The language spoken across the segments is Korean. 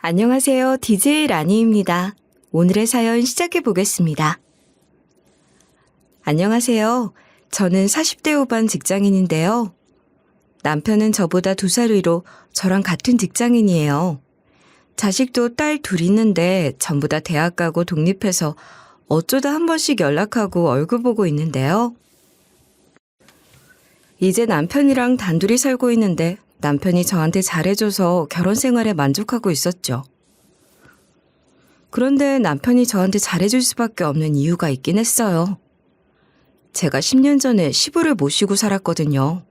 안녕하세요. DJ 라니입니다. 오늘의 사연 시작해 보겠습니다. 안녕하세요. 저는 40대 후반 직장인인데요. 남편은 저보다 2살 위로 저랑 같은 직장인이에요. 자식도 딸 둘 있는데 전부 다 대학 가고 독립해서 어쩌다 한 번씩 연락하고 얼굴 보고 있는데요. 이제 남편이랑 단둘이 살고 있는데 남편이 저한테 잘해줘서 결혼 생활에 만족하고 있었죠. 그런데 남편이 저한테 잘해줄 수밖에 없는 이유가 있긴 했어요. 제가 10년 전에 시부를 모시고 살았거든요.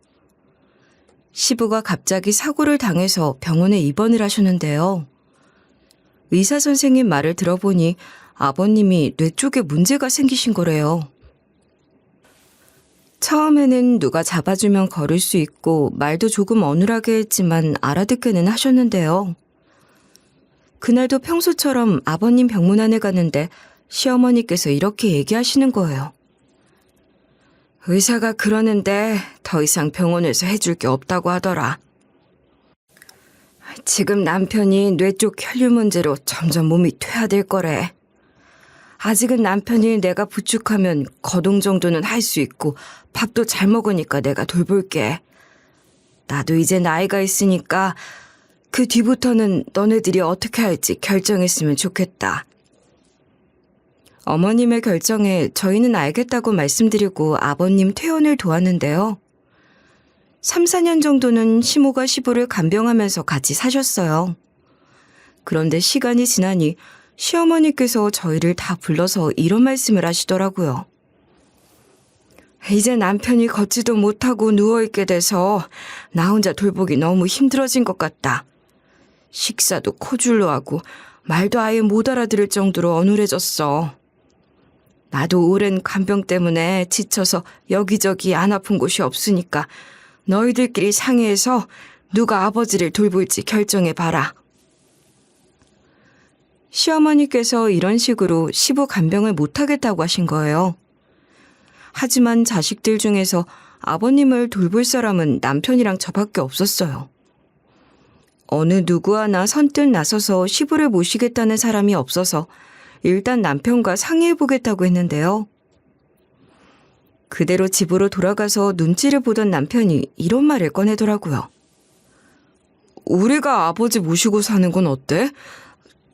시부가 갑자기 사고를 당해서 병원에 입원을 하셨는데요. 의사 선생님 말을 들어보니 아버님이 뇌 쪽에 문제가 생기신 거래요. 처음에는 누가 잡아주면 걸을 수 있고 말도 조금 어눌하게 했지만 알아듣기는 하셨는데요. 그날도 평소처럼 아버님 병문안에 갔는데 시어머니께서 이렇게 얘기하시는 거예요. 의사가 그러는데 더 이상 병원에서 해줄 게 없다고 하더라. 지금 남편이 뇌 쪽 혈류 문제로 점점 몸이 퇴화될 거래. 아직은 남편이 내가 부축하면 거동 정도는 할 수 있고 밥도 잘 먹으니까 내가 돌볼게. 나도 이제 나이가 있으니까 그 뒤부터는 너네들이 어떻게 할지 결정했으면 좋겠다. 어머님의 결정에 저희는 알겠다고 말씀드리고 아버님 퇴원을 도왔는데요. 3, 4년 정도는 시모가 시부를 간병하면서 같이 사셨어요. 그런데 시간이 지나니 시어머니께서 저희를 다 불러서 이런 말씀을 하시더라고요. 이제 남편이 걷지도 못하고 누워있게 돼서 나 혼자 돌보기 너무 힘들어진 것 같다. 식사도 코줄로 하고 말도 아예 못 알아들을 정도로 어눌해졌어. 나도 오랜 간병 때문에 지쳐서 여기저기 안 아픈 곳이 없으니까 너희들끼리 상의해서 누가 아버지를 돌볼지 결정해봐라. 시어머니께서 이런 식으로 시부 간병을 못하겠다고 하신 거예요. 하지만 자식들 중에서 아버님을 돌볼 사람은 남편이랑 저밖에 없었어요. 어느 누구 하나 선뜻 나서서 시부를 모시겠다는 사람이 없어서 일단 남편과 상의해보겠다고 했는데요. 그대로 집으로 돌아가서 눈치를 보던 남편이 이런 말을 꺼내더라고요. 우리가 아버지 모시고 사는 건 어때?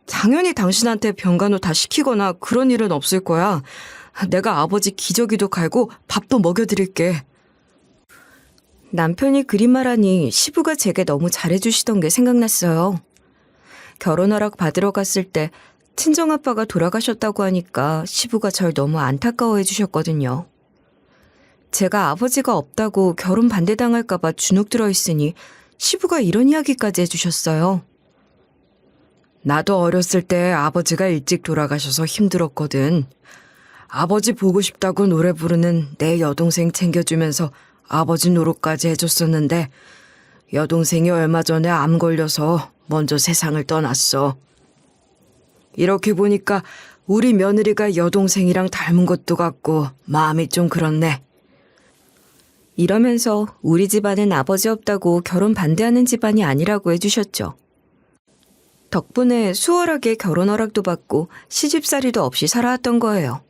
당연히 당신한테 병간호 다 시키거나 그런 일은 없을 거야. 내가 아버지 기저귀도 갈고 밥도 먹여드릴게. 남편이 그리 말하니 시부가 제게 너무 잘해주시던 게 생각났어요. 결혼 허락 받으러 갔을 때 친정아빠가 돌아가셨다고 하니까 시부가 절 너무 안타까워해 주셨거든요. 제가 아버지가 없다고 결혼 반대당할까 봐 주눅 들어있으니 시부가 이런 이야기까지 해주셨어요. 나도 어렸을 때 아버지가 일찍 돌아가셔서 힘들었거든. 아버지 보고 싶다고 노래 부르는 내 여동생 챙겨주면서 아버지 노릇까지 해줬었는데 여동생이 얼마 전에 암 걸려서 먼저 세상을 떠났어. 이렇게 보니까 우리 며느리가 여동생이랑 닮은 것도 같고 마음이 좀 그렇네. 이러면서 우리 집안은 아버지 없다고 결혼 반대하는 집안이 아니라고 해주셨죠. 덕분에 수월하게 결혼 허락도 받고 시집살이도 없이 살아왔던 거예요.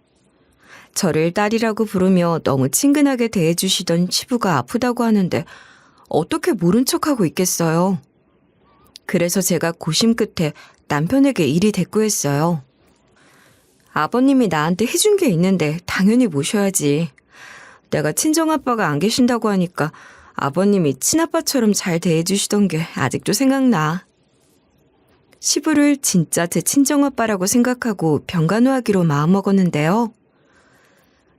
저를 딸이라고 부르며 너무 친근하게 대해주시던 시부가 아프다고 하는데 어떻게 모른 척하고 있겠어요. 그래서 제가 고심 끝에 남편에게 일이 대꾸했어요. 아버님이 나한테 해준 게 있는데 당연히 모셔야지. 내가 친정아빠가 안 계신다고 하니까 아버님이 친아빠처럼 잘 대해주시던 게 아직도 생각나. 시부를 진짜 제 친정아빠라고 생각하고 병간호하기로 마음먹었는데요.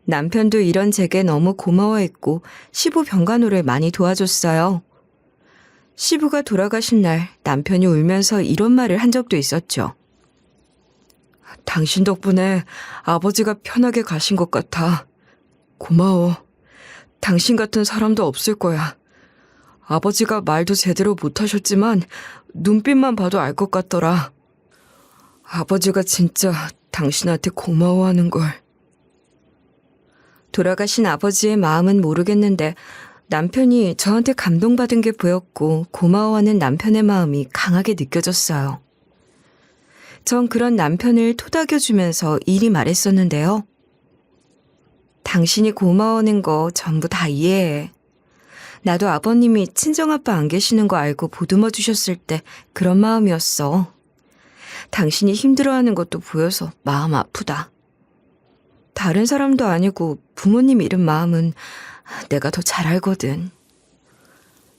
남편도 이런 제게 너무 고마워했고 시부 병간호를 많이 도와줬어요. 시부가 돌아가신 날 남편이 울면서 이런 말을 한 적도 있었죠. 당신 덕분에 아버지가 편하게 가신 것 같아. 고마워. 당신 같은 사람도 없을 거야. 아버지가 말도 제대로 못하셨지만 눈빛만 봐도 알 것 같더라. 아버지가 진짜 당신한테 고마워하는걸. 돌아가신 아버지의 마음은 모르겠는데 남편이 저한테 감동받은 게 보였고 고마워하는 남편의 마음이 강하게 느껴졌어요. 전 그런 남편을 토닥여주면서 이리 말했었는데요. 당신이 고마워하는 거 전부 다 이해해. 나도 아버님이 친정아빠 안 계시는 거 알고 보듬어 주셨을 때 그런 마음이었어. 당신이 힘들어하는 것도 보여서 마음 아프다. 다른 사람도 아니고 부모님 잃은 마음은 내가 더 잘 알거든.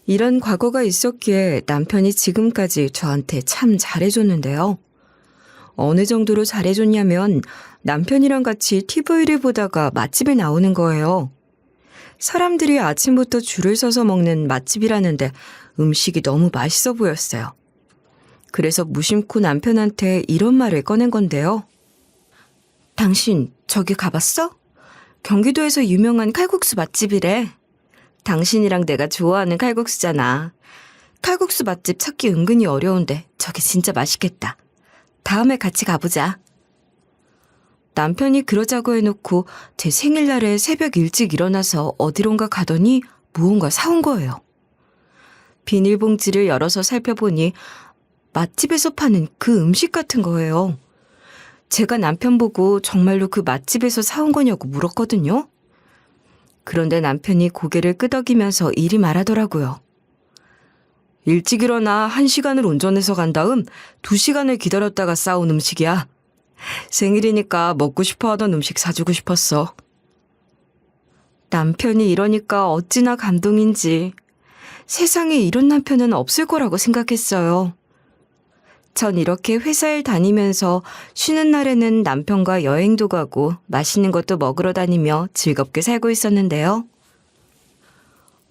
이런 과거가 있었기에 남편이 지금까지 저한테 참 잘해줬는데요. 어느 정도로 잘해줬냐면 남편이랑 같이 TV를 보다가 맛집에 나오는 거예요. 사람들이 아침부터 줄을 서서 먹는 맛집이라는데 음식이 너무 맛있어 보였어요. 그래서 무심코 남편한테 이런 말을 꺼낸 건데요. 당신 저기 가봤어? 경기도에서 유명한 칼국수 맛집이래. 당신이랑 내가 좋아하는 칼국수잖아. 칼국수 맛집 찾기 은근히 어려운데 저기 진짜 맛있겠다. 다음에 같이 가보자. 남편이 그러자고 해놓고 제 생일날에 새벽 일찍 일어나서 어디론가 가더니 무언가 사온 거예요. 비닐봉지를 열어서 살펴보니 맛집에서 파는 그 음식 같은 거예요. 제가 남편 보고 정말로 그 맛집에서 사온 거냐고 물었거든요. 그런데 남편이 고개를 끄덕이면서 이리 말하더라고요. 일찍 일어나 1시간을 운전해서 간 다음 2시간을 기다렸다가 싸온 음식이야. 생일이니까 먹고 싶어 하던 음식 사주고 싶었어. 남편이 이러니까 어찌나 감동인지 세상에 이런 남편은 없을 거라고 생각했어요. 전 이렇게 회사를 다니면서 쉬는 날에는 남편과 여행도 가고 맛있는 것도 먹으러 다니며 즐겁게 살고 있었는데요.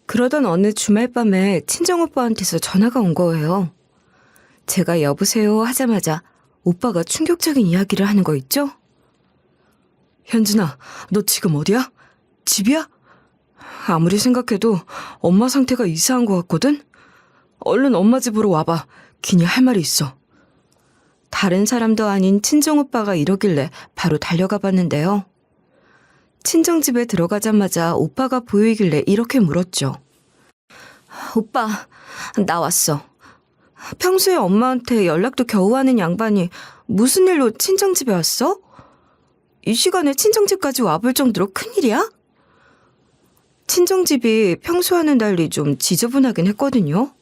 그러던 어느 주말 밤에 친정오빠한테서 전화가 온 거예요. 제가 여보세요 하자마자 오빠가 충격적인 이야기를 하는 거 있죠? 현진아, 너 지금 어디야? 집이야? 아무리 생각해도 엄마 상태가 이상한 것 같거든? 얼른 엄마 집으로 와봐. 기니 할 말이 있어. 다른 사람도 아닌 친정오빠가 이러길래 바로 달려가 봤는데요. 친정집에 들어가자마자 오빠가 보이길래 이렇게 물었죠. 오빠, 나 왔어. 평소에 엄마한테 연락도 겨우 하는 양반이 무슨 일로 친정집에 왔어? 이 시간에 친정집까지 와볼 정도로 큰일이야? 친정집이 평소와는 달리 좀 지저분하긴 했거든요.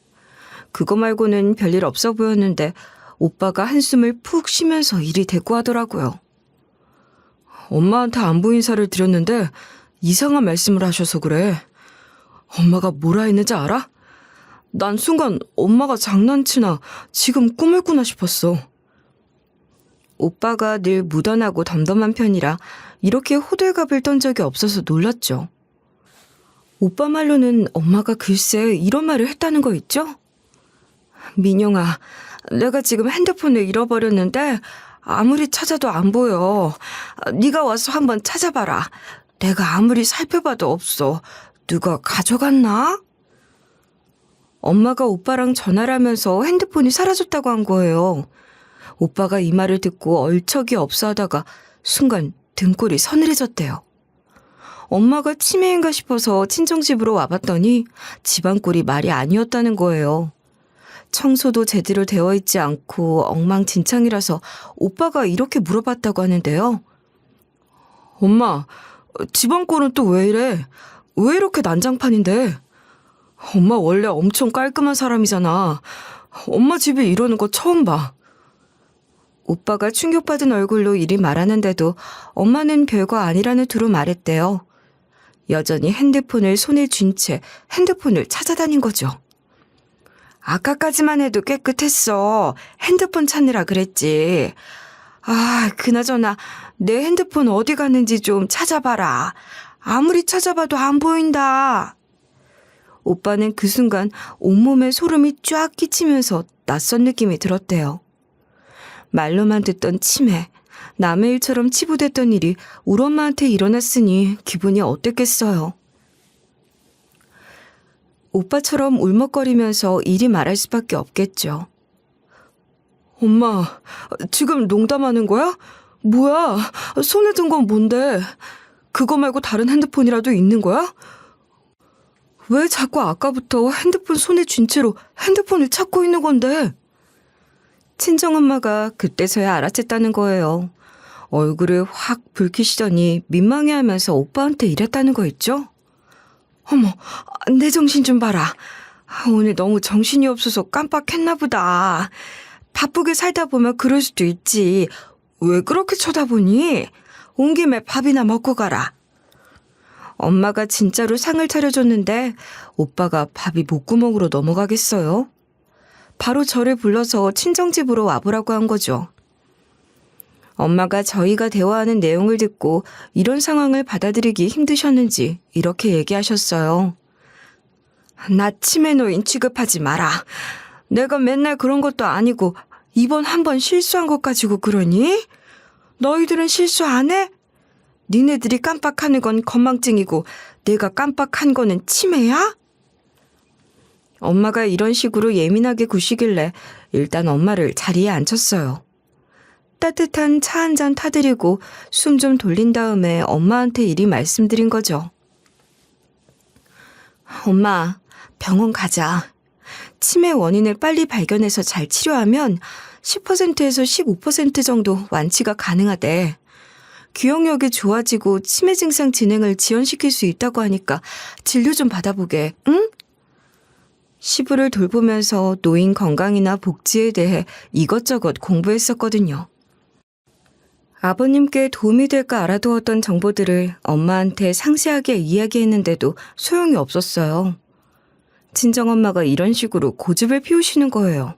그거 말고는 별일 없어 보였는데 오빠가 한숨을 푹 쉬면서 이리 대꾸하더라고요. 엄마한테 안부 인사를 드렸는데 이상한 말씀을 하셔서 그래. 엄마가 뭐라 했는지 알아? 난 순간 엄마가 장난치나 지금 꿈을 꾸나 싶었어. 오빠가 늘 무던하고 덤덤한 편이라 이렇게 호들갑을 떤 적이 없어서 놀랐죠. 오빠 말로는 엄마가 글쎄 이런 말을 했다는 거 있죠? 민영아, 내가 지금 핸드폰을 잃어버렸는데 아무리 찾아도 안 보여. 네가 와서 한번 찾아봐라. 내가 아무리 살펴봐도 없어. 누가 가져갔나? 엄마가 오빠랑 전화를 하면서 핸드폰이 사라졌다고 한 거예요. 오빠가 이 말을 듣고 얼척이 없어 하다가 순간 등골이 서늘해졌대요. 엄마가 치매인가 싶어서 친정집으로 와봤더니 집안꼴이 말이 아니었다는 거예요. 청소도 제대로 되어 있지 않고 엉망진창이라서 오빠가 이렇게 물어봤다고 하는데요. 엄마, 집안꼴은 또 왜 이래? 왜 이렇게 난장판인데? 엄마 원래 엄청 깔끔한 사람이잖아. 엄마 집이 이러는 거 처음 봐. 오빠가 충격받은 얼굴로 이리 말하는데도 엄마는 별거 아니라는 투로 말했대요. 여전히 핸드폰을 손에 쥔 채 핸드폰을 찾아다닌 거죠. 아까까지만 해도 깨끗했어. 핸드폰 찾느라 그랬지. 아, 그나저나 내 핸드폰 어디 갔는지 좀 찾아봐라. 아무리 찾아봐도 안 보인다. 오빠는 그 순간 온몸에 소름이 쫙 끼치면서 낯선 느낌이 들었대요. 말로만 듣던 치매, 남의 일처럼 치부됐던 일이 우리 엄마한테 일어났으니 기분이 어땠겠어요. 오빠처럼 울먹거리면서 이리 말할 수밖에 없겠죠. 엄마, 지금 농담하는 거야? 뭐야? 손에 든 건 뭔데? 그거 말고 다른 핸드폰이라도 있는 거야? 왜 자꾸 아까부터 핸드폰 손에 쥔 채로 핸드폰을 찾고 있는 건데? 친정엄마가 그때서야 알아챘다는 거예요. 얼굴을 확 붉히시더니 민망해하면서 오빠한테 이랬다는 거 있죠? 어머, 내 정신 좀 봐라. 오늘 너무 정신이 없어서 깜빡했나 보다. 바쁘게 살다 보면 그럴 수도 있지. 왜 그렇게 쳐다보니? 온 김에 밥이나 먹고 가라. 엄마가 진짜로 상을 차려줬는데 오빠가 밥이 목구멍으로 넘어가겠어요? 바로 저를 불러서 친정집으로 와보라고 한 거죠. 엄마가 저희가 대화하는 내용을 듣고 이런 상황을 받아들이기 힘드셨는지 이렇게 얘기하셨어요. 나 치매 노인 취급하지 마라. 내가 맨날 그런 것도 아니고 이번 한 번 실수한 것 가지고 그러니? 너희들은 실수 안 해? 니네들이 깜빡하는 건 건망증이고 내가 깜빡한 거는 치매야? 엄마가 이런 식으로 예민하게 구시길래 일단 엄마를 자리에 앉혔어요. 따뜻한 차 한 잔 타드리고 숨 좀 돌린 다음에 엄마한테 이리 말씀드린 거죠. 엄마, 병원 가자. 치매 원인을 빨리 발견해서 잘 치료하면 10%에서 15% 정도 완치가 가능하대. 기억력이 좋아지고 치매 증상 진행을 지연시킬 수 있다고 하니까 진료 좀 받아보게, 응? 시부를 돌보면서 노인 건강이나 복지에 대해 이것저것 공부했었거든요. 아버님께 도움이 될까 알아두었던 정보들을 엄마한테 상세하게 이야기했는데도 소용이 없었어요. 친정엄마가 이런 식으로 고집을 피우시는 거예요.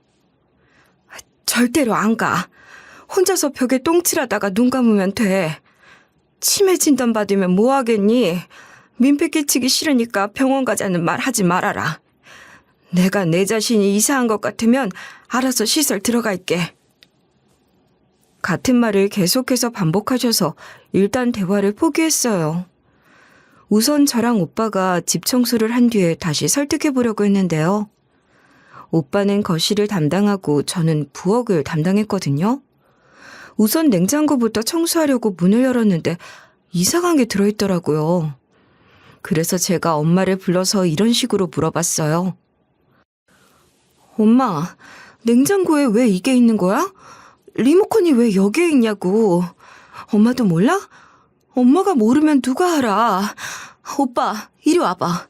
절대로 안 가. 혼자서 벽에 똥칠하다가 눈 감으면 돼. 치매 진단 받으면 뭐 하겠니? 민폐 끼치기 싫으니까 병원 가자는 말 하지 말아라. 내가 내 자신이 이상한 것 같으면 알아서 시설 들어갈게. 같은 말을 계속해서 반복하셔서 일단 대화를 포기했어요. 우선 저랑 오빠가 집 청소를 한 뒤에 다시 설득해 보려고 했는데요. 오빠는 거실을 담당하고 저는 부엌을 담당했거든요. 우선 냉장고부터 청소하려고 문을 열었는데 이상한 게 들어있더라고요. 그래서 제가 엄마를 불러서 이런 식으로 물어봤어요. 엄마, 냉장고에 왜 이게 있는 거야? 리모컨이 왜 여기에 있냐고. 엄마도 몰라? 엄마가 모르면 누가 알아. 오빠, 이리 와봐.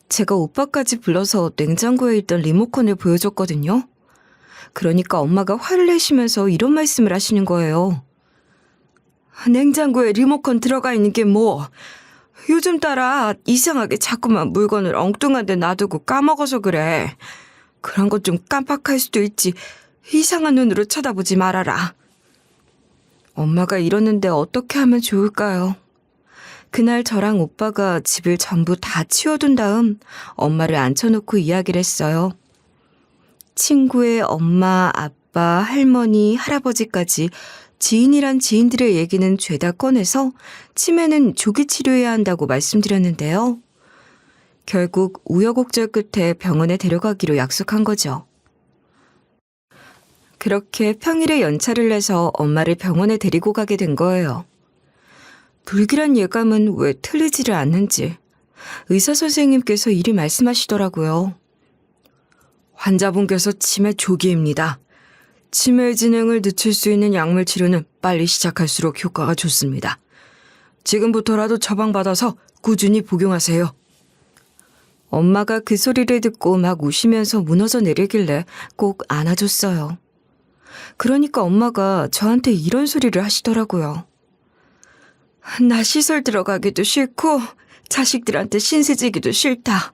제가 오빠까지 불러서 냉장고에 있던 리모컨을 보여줬거든요. 그러니까 엄마가 화를 내시면서 이런 말씀을 하시는 거예요. 냉장고에 리모컨 들어가 있는 게 뭐? 요즘 따라 이상하게 자꾸만 물건을 엉뚱한 데 놔두고 까먹어서 그래. 그런 것 좀 깜빡할 수도 있지. 이상한 눈으로 쳐다보지 말아라. 엄마가 이러는데 어떻게 하면 좋을까요? 그날 저랑 오빠가 집을 전부 다 치워둔 다음 엄마를 앉혀놓고 이야기를 했어요. 친구의 엄마, 아빠, 할머니, 할아버지까지 지인이란 지인들의 얘기는 죄다 꺼내서 치매는 조기 치료해야 한다고 말씀드렸는데요. 결국 우여곡절 끝에 병원에 데려가기로 약속한 거죠. 그렇게 평일에 연차를 내서 엄마를 병원에 데리고 가게 된 거예요. 불길한 예감은 왜 틀리지를 않는지 의사 선생님께서 이리 말씀하시더라고요. 환자분께서 치매 조기입니다. 치매 진행을 늦출 수 있는 약물 치료는 빨리 시작할수록 효과가 좋습니다. 지금부터라도 처방받아서 꾸준히 복용하세요. 엄마가 그 소리를 듣고 막 우시면서 무너져 내리길래 꼭 안아줬어요. 그러니까 엄마가 저한테 이런 소리를 하시더라고요. 나 시설 들어가기도 싫고 자식들한테 신세지기도 싫다.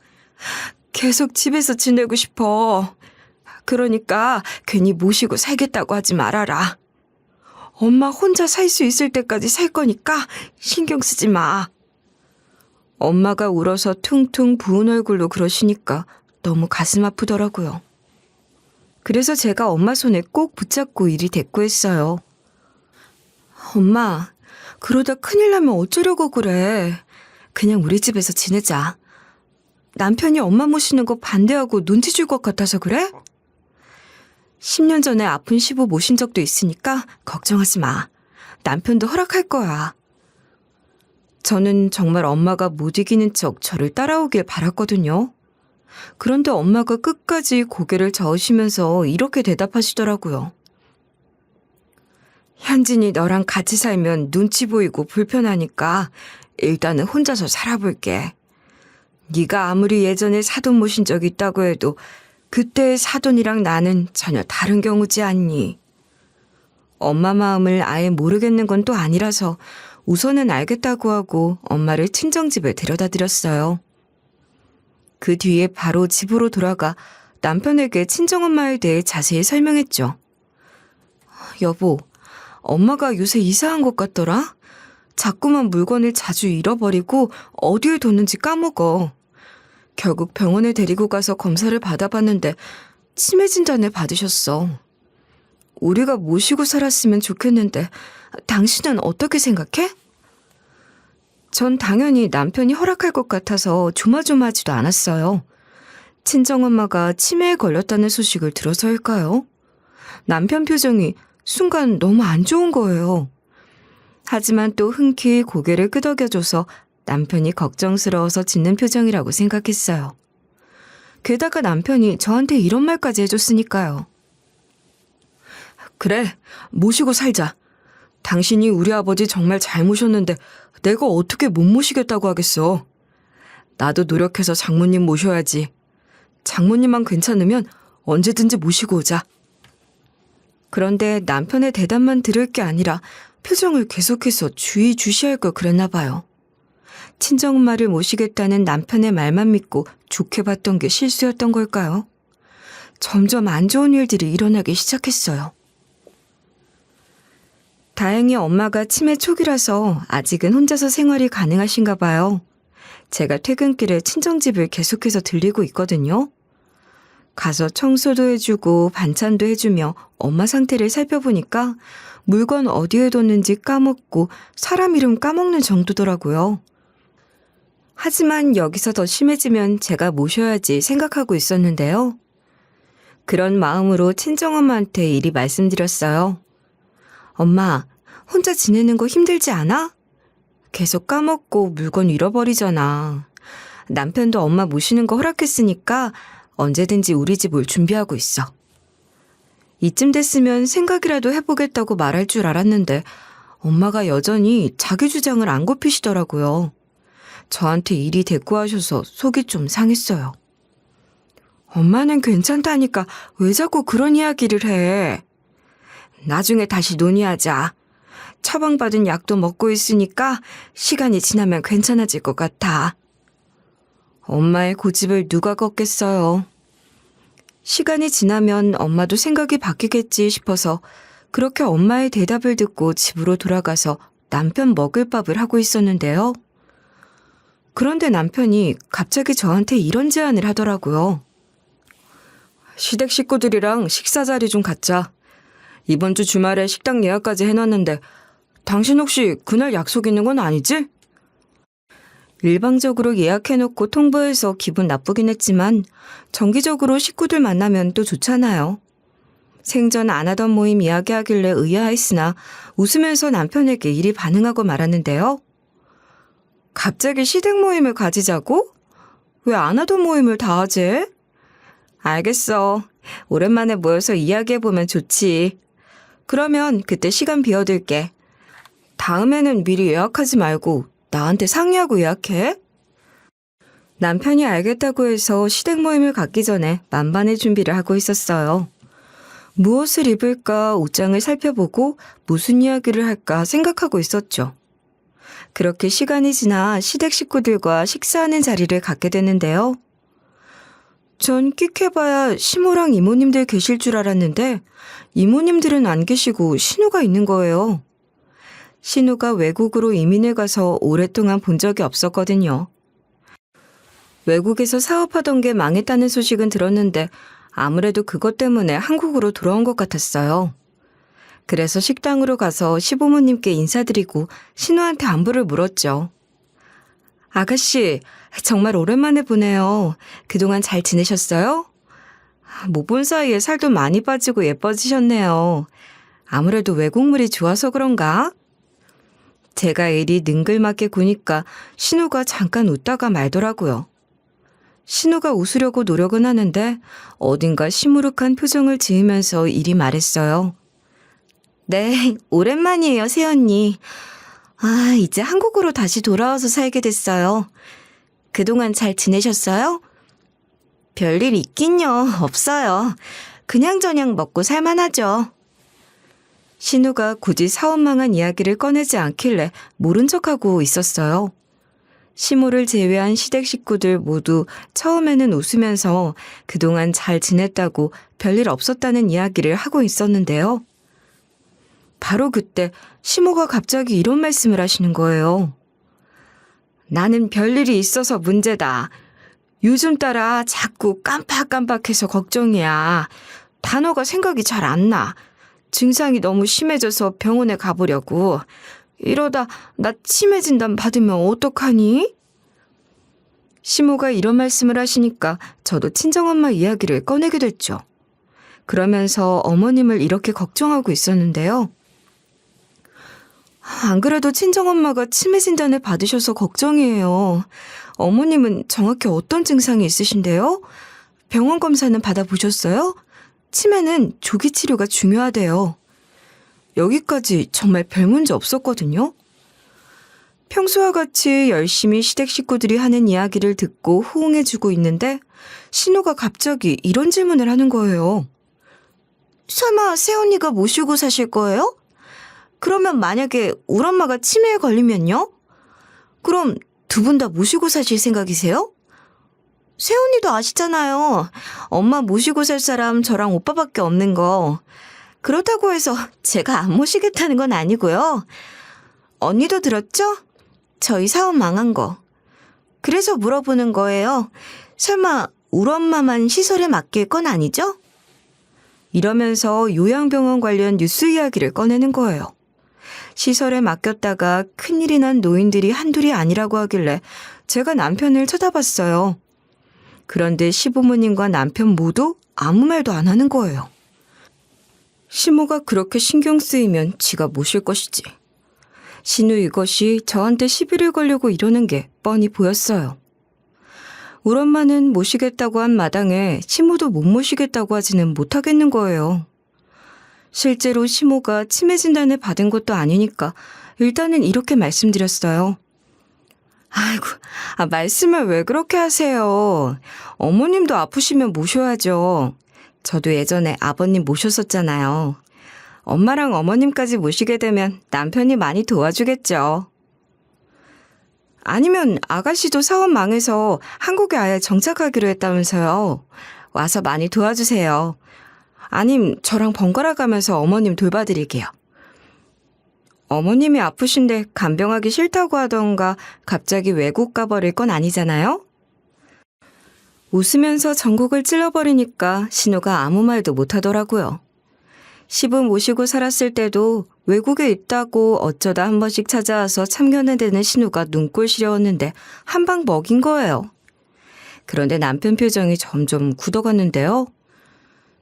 계속 집에서 지내고 싶어. 그러니까 괜히 모시고 살겠다고 하지 말아라. 엄마 혼자 살 수 있을 때까지 살 거니까 신경 쓰지 마. 엄마가 울어서 퉁퉁 부은 얼굴로 그러시니까 너무 가슴 아프더라고요. 그래서 제가 엄마 손에 꼭 붙잡고 이리 대꾸했어요. 엄마, 그러다 큰일 나면 어쩌려고 그래. 그냥 우리 집에서 지내자. 남편이 엄마 모시는 거 반대하고 눈치 줄 것 같아서 그래? 10년 전에 아픈 시부 모신 적도 있으니까 걱정하지 마. 남편도 허락할 거야. 저는 정말 엄마가 못 이기는 척 저를 따라오길 바랐거든요. 그런데 엄마가 끝까지 고개를 저으시면서 이렇게 대답하시더라고요. 현진이 너랑 같이 살면 눈치 보이고 불편하니까 일단은 혼자서 살아볼게. 네가 아무리 예전에 사돈 모신 적 있다고 해도 그때의 사돈이랑 나는 전혀 다른 경우지 않니? 엄마 마음을 아예 모르겠는 건 또 아니라서 우선은 알겠다고 하고 엄마를 친정집에 데려다 드렸어요. 그 뒤에 바로 집으로 돌아가 남편에게 친정엄마에 대해 자세히 설명했죠. 여보, 엄마가 요새 이상한 것 같더라? 자꾸만 물건을 자주 잃어버리고 어디에 뒀는지 까먹어. 결국 병원에 데리고 가서 검사를 받아봤는데 치매 진단을 받으셨어. 우리가 모시고 살았으면 좋겠는데 당신은 어떻게 생각해? 전 당연히 남편이 허락할 것 같아서 조마조마하지도 않았어요. 친정엄마가 치매에 걸렸다는 소식을 들어서일까요? 남편 표정이 순간 너무 안 좋은 거예요. 하지만 또 흔쾌히 고개를 끄덕여줘서 남편이 걱정스러워서 짓는 표정이라고 생각했어요. 게다가 남편이 저한테 이런 말까지 해줬으니까요. 그래, 모시고 살자. 당신이 우리 아버지 정말 잘 모셨는데 내가 어떻게 못 모시겠다고 하겠어. 나도 노력해서 장모님 모셔야지. 장모님만 괜찮으면 언제든지 모시고 오자. 그런데 남편의 대답만 들을 게 아니라 표정을 계속해서 주의 주시할 걸 그랬나 봐요. 친정엄마를 모시겠다는 남편의 말만 믿고 좋게 봤던 게 실수였던 걸까요? 점점 안 좋은 일들이 일어나기 시작했어요. 다행히 엄마가 치매 초기라서 아직은 혼자서 생활이 가능하신가 봐요. 제가 퇴근길에 친정집을 계속해서 들리고 있거든요. 가서 청소도 해주고 반찬도 해주며 엄마 상태를 살펴보니까 물건 어디에 뒀는지 까먹고 사람 이름 까먹는 정도더라고요. 하지만 여기서 더 심해지면 제가 모셔야지 생각하고 있었는데요. 그런 마음으로 친정엄마한테 이리 말씀드렸어요. 엄마, 혼자 지내는 거 힘들지 않아? 계속 까먹고 물건 잃어버리잖아. 남편도 엄마 모시는 거 허락했으니까 언제든지 우리 집 올 준비하고 있어. 이쯤 됐으면 생각이라도 해보겠다고 말할 줄 알았는데 엄마가 여전히 자기 주장을 안 굽히시더라고요. 저한테 이리 대꾸하셔서 속이 좀 상했어요. 엄마는 괜찮다니까 왜 자꾸 그런 이야기를 해? 나중에 다시 논의하자. 처방받은 약도 먹고 있으니까 시간이 지나면 괜찮아질 것 같아. 엄마의 고집을 누가 걷겠어요. 시간이 지나면 엄마도 생각이 바뀌겠지 싶어서 그렇게 엄마의 대답을 듣고 집으로 돌아가서 남편 먹을 밥을 하고 있었는데요. 그런데 남편이 갑자기 저한테 이런 제안을 하더라고요. 시댁 식구들이랑 식사 자리 좀 갖자. 이번 주 주말에 식당 예약까지 해놨는데 당신 혹시 그날 약속 있는 건 아니지? 일방적으로 예약해놓고 통보해서 기분 나쁘긴 했지만 정기적으로 식구들 만나면 또 좋잖아요. 생전 안 하던 모임 이야기하길래 의아했으나 웃으면서 남편에게 이리 반응하고 말았는데요. 갑자기 시댁 모임을 가지자고? 왜 안 하던 모임을 다 하지? 알겠어. 오랜만에 모여서 이야기해보면 좋지. 그러면 그때 시간 비워둘게. 다음에는 미리 예약하지 말고 나한테 상의하고 예약해. 남편이 알겠다고 해서 시댁 모임을 갖기 전에 만반의 준비를 하고 있었어요. 무엇을 입을까 옷장을 살펴보고 무슨 이야기를 할까 생각하고 있었죠. 그렇게 시간이 지나 시댁 식구들과 식사하는 자리를 갖게 됐는데요. 전 끽해봐야 시모랑 이모님들 계실 줄 알았는데 이모님들은 안 계시고 신우가 있는 거예요. 신우가 외국으로 이민을 가서 오랫동안 본 적이 없었거든요. 외국에서 사업하던 게 망했다는 소식은 들었는데 아무래도 그것 때문에 한국으로 돌아온 것 같았어요. 그래서 식당으로 가서 시부모님께 인사드리고 신우한테 안부를 물었죠. 아가씨, 정말 오랜만에 보네요. 그동안 잘 지내셨어요? 못 본 사이에 살도 많이 빠지고 예뻐지셨네요. 아무래도 외국물이 좋아서 그런가? 제가 이리 능글맞게 구니까 신우가 잠깐 웃다가 말더라고요. 신우가 웃으려고 노력은 하는데 어딘가 시무룩한 표정을 지으면서 이리 말했어요. 네, 오랜만이에요, 새언니. 이제 한국으로 다시 돌아와서 살게 됐어요. 그동안 잘 지내셨어요? 별일 있긴요, 없어요. 그냥저냥 먹고 살만하죠. 신우가 굳이 사원망한 이야기를 꺼내지 않길래 모른 척하고 있었어요. 시모를 제외한 시댁 식구들 모두 처음에는 웃으면서 그동안 잘 지냈다고 별일 없었다는 이야기를 하고 있었는데요. 바로 그때 시모가 갑자기 이런 말씀을 하시는 거예요. 나는 별일이 있어서 문제다. 요즘 따라 자꾸 깜빡깜빡해서 걱정이야. 단어가 생각이 잘 안 나. 증상이 너무 심해져서 병원에 가보려고. 이러다 나 치매 진단 받으면 어떡하니? 시모가 이런 말씀을 하시니까 저도 친정엄마 이야기를 꺼내게 됐죠. 그러면서 어머님을 이렇게 걱정하고 있었는데요. 안 그래도 친정엄마가 치매 진단을 받으셔서 걱정이에요. 어머님은 정확히 어떤 증상이 있으신데요? 병원 검사는 받아보셨어요? 치매는 조기 치료가 중요하대요. 여기까지 정말 별 문제 없었거든요. 평소와 같이 열심히 시댁 식구들이 하는 이야기를 듣고 호응해주고 있는데 신우가 갑자기 이런 질문을 하는 거예요. 설마 새언니가 모시고 사실 거예요? 그러면 만약에 우리 엄마가 치매에 걸리면요? 그럼 두 분 다 모시고 사실 생각이세요? 새언니도 아시잖아요. 엄마 모시고 살 사람 저랑 오빠밖에 없는 거. 그렇다고 해서 제가 안 모시겠다는 건 아니고요. 언니도 들었죠? 저희 사업 망한 거. 그래서 물어보는 거예요. 설마 우리 엄마만 시설에 맡길 건 아니죠? 이러면서 요양병원 관련 뉴스 이야기를 꺼내는 거예요. 시설에 맡겼다가 큰일이 난 노인들이 한둘이 아니라고 하길래 제가 남편을 쳐다봤어요. 그런데 시부모님과 남편 모두 아무 말도 안 하는 거예요. 시모가 그렇게 신경 쓰이면 지가 모실 것이지. 신우 이것이 저한테 시비를 걸려고 이러는 게 뻔히 보였어요. 우리 엄마는 모시겠다고 한 마당에 시모도 못 모시겠다고 하지는 못하겠는 거예요. 실제로 시모가 치매 진단을 받은 것도 아니니까 일단은 이렇게 말씀드렸어요. 아이고, 말씀을 왜 그렇게 하세요. 어머님도 아프시면 모셔야죠. 저도 예전에 아버님 모셨었잖아요. 엄마랑 어머님까지 모시게 되면 남편이 많이 도와주겠죠. 아니면 아가씨도 사업 망해서 한국에 아예 정착하기로 했다면서요. 와서 많이 도와주세요. 아님 저랑 번갈아 가면서 어머님 돌봐드릴게요. 어머님이 아프신데 간병하기 싫다고 하던가 갑자기 외국 가버릴 건 아니잖아요? 웃으면서 전곡을 찔러버리니까 신우가 아무 말도 못하더라고요. 시부 모시고 살았을 때도 외국에 있다고 어쩌다 한 번씩 찾아와서 참견해대는 신우가 눈꼴 시려웠는데 한 방 먹인 거예요. 그런데 남편 표정이 점점 굳어갔는데요.